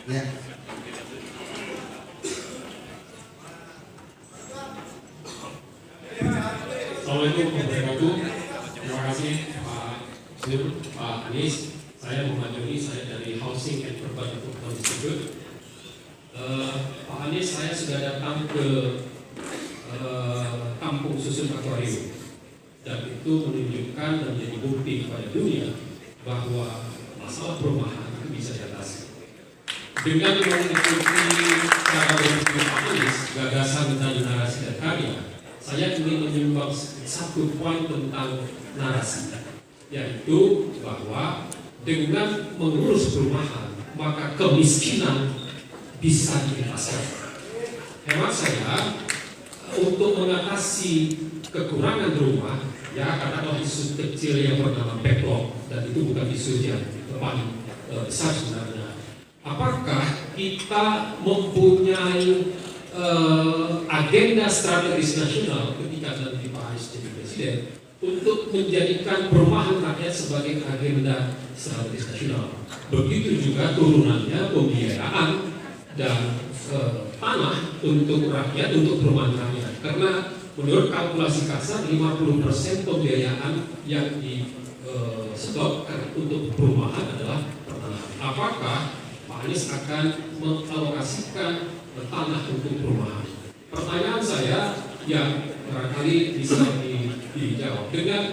Ya. Assalamualaikum warahmatullahi wabarakatuh. Terima kasih Pak Sur, Pak Anies. Saya Muhammad Joni, saya dari Housing and Urban Development Institute. Pak Anies, saya sudah datang ke kampung susun akuarium, dan itu menunjukkan dan menjadi bukti kepada dunia bahwa masalah perumahan itu bisa diatasi. Dengan mengikuti cara berpikir Pak Anies, gagasan dan narasi dan karya, saya ingin menyumbang satu poin tentang narasi, yaitu bahwa dengan mengurus perumahan maka kemiskinan bisa diatasi. Hemat saya, untuk mengatasi kekurangan rumah, ya karena isu kecil yang bernama backlog, dan itu bukan isu yang paling besar sebenarnya. Apakah kita mempunyai agenda strategis nasional ketika nanti Pak Anies jadi presiden untuk menjadikan perumahan rakyat sebagai agenda strategis nasional? Begitu juga turunannya pembiayaan dan tanah untuk rakyat, untuk perumahan rakyat. Karena menurut kalkulasi kasar 50% pembiayaan yang disetorkan untuk perumahan adalah pertanahan. Apakah Pak Anies akan mengalokasikan tanah untuk perumahan? Pertanyaan saya yang barangkali bisa dijawab dengan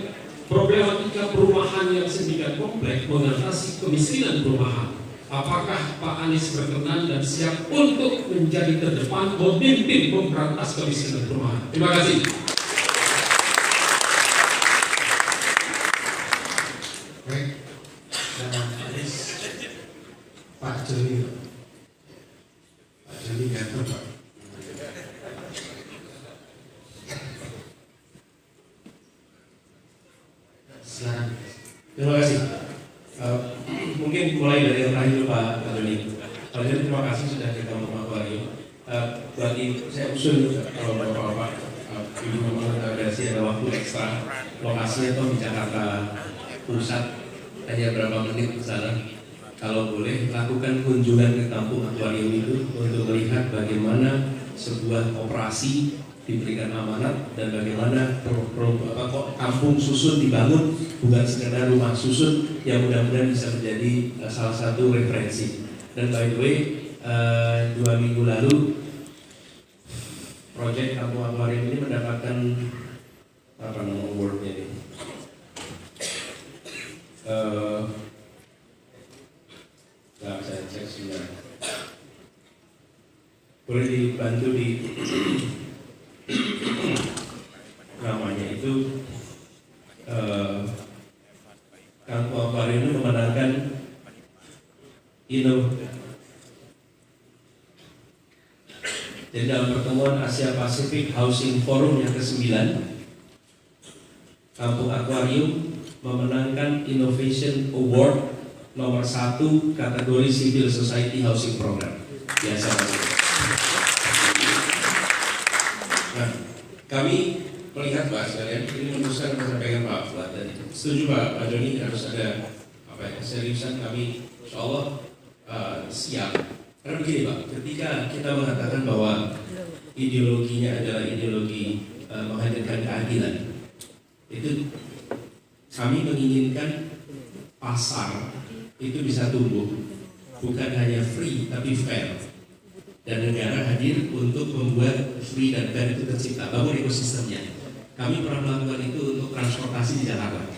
problematika perumahan yang sedemikian kompleks mengatasi kemiskinan perumahan. Apakah Pak Anies berkenan dan siap untuk menjadi terdepan memimpin memberantas kemiskinan perumahan? Terima kasih. Baik. Dan Anies, Pak Joni. Pak Joni ganteng Pak. Silakan. Terima kasih. Mungkin mulai dari yang terakhir Pak Joni. Pak Joni, terima kasih sudah di kampung akuarium. Berarti saya usul kalau Bapak Ibu mengakomodasi ada waktu ekstra, lokasinya itu di Jakarta Pusat, hanya berapa menit ke sana. Kalau boleh lakukan kunjungan ke kampung akuarium itu untuk melihat bagaimana sebuah operasi diberikan amanat dan bagaimana kampung susun dibangun, bukan sekedar rumah susun yang mudah-mudahan bisa menjadi salah satu referensi. Dan by the way, 2 minggu lalu proyek kampung akuarium ini mendapatkan apa nama awardnya ini? Saya cek sebentar. Boleh dibantu di namanya itu kampung akuarium ini memenangkan jadi dalam pertemuan Asia Pacific Housing Forum yang ke-9, kampung akuarium memenangkan Innovation Award nomor 1 kategori Civil Society Housing Program. Biasa. Nah, kami melihat Pak sekalian, ini meneruskan yang disampaikan Pak Fuad tadi. Setuju Pak Joni, harus ada keseriusan kami, insya Allah siap. Karena begini Pak, ketika kita mengatakan bahwa ideologinya adalah ideologi menghadirkan keadilan, itu kami menginginkan pasar itu bisa tumbuh, bukan hanya free tapi fair. Dan negara hadir untuk membuat free dan fair itu tercipta, bangun ekosistemnya. Kami pernah melakukan itu untuk transportasi di Jakarta.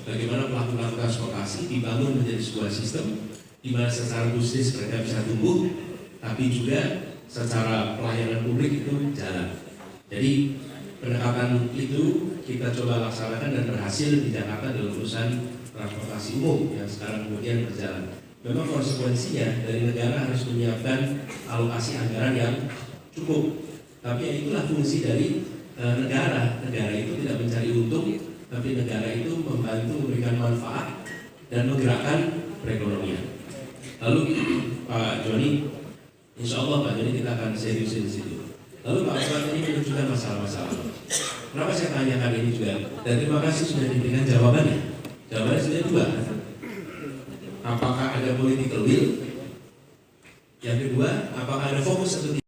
Bagaimana pelaku-pelaku transportasi dibangun menjadi sebuah sistem di mana secara bisnis mereka bisa tumbuh, tapi juga secara pelayanan publik itu jalan. Jadi pendekatan itu kita coba laksanakan dan berhasil di Jakarta dalam urusan transportasi umum yang sekarang kemudian berjalan. Memang konsekuensinya dari negara harus menyiapkan alokasi anggaran yang cukup, tapi itulah fungsi dari negara. Negara itu tidak mencari untung, tapi negara itu membantu memberikan manfaat dan menggerakkan perekonomian. Lalu Pak Joni, insya Allah Pak Joni kita akan serius di situ. Lalu Pak Fuad ini menunjukkan masalah-masalah. Kenapa saya tanyakan ini juga? Dan terima kasih sudah diberikan jawabannya. Jawabannya sudah 2. Apakah ada political will Yang kedua, apakah ada fokus atau tidak?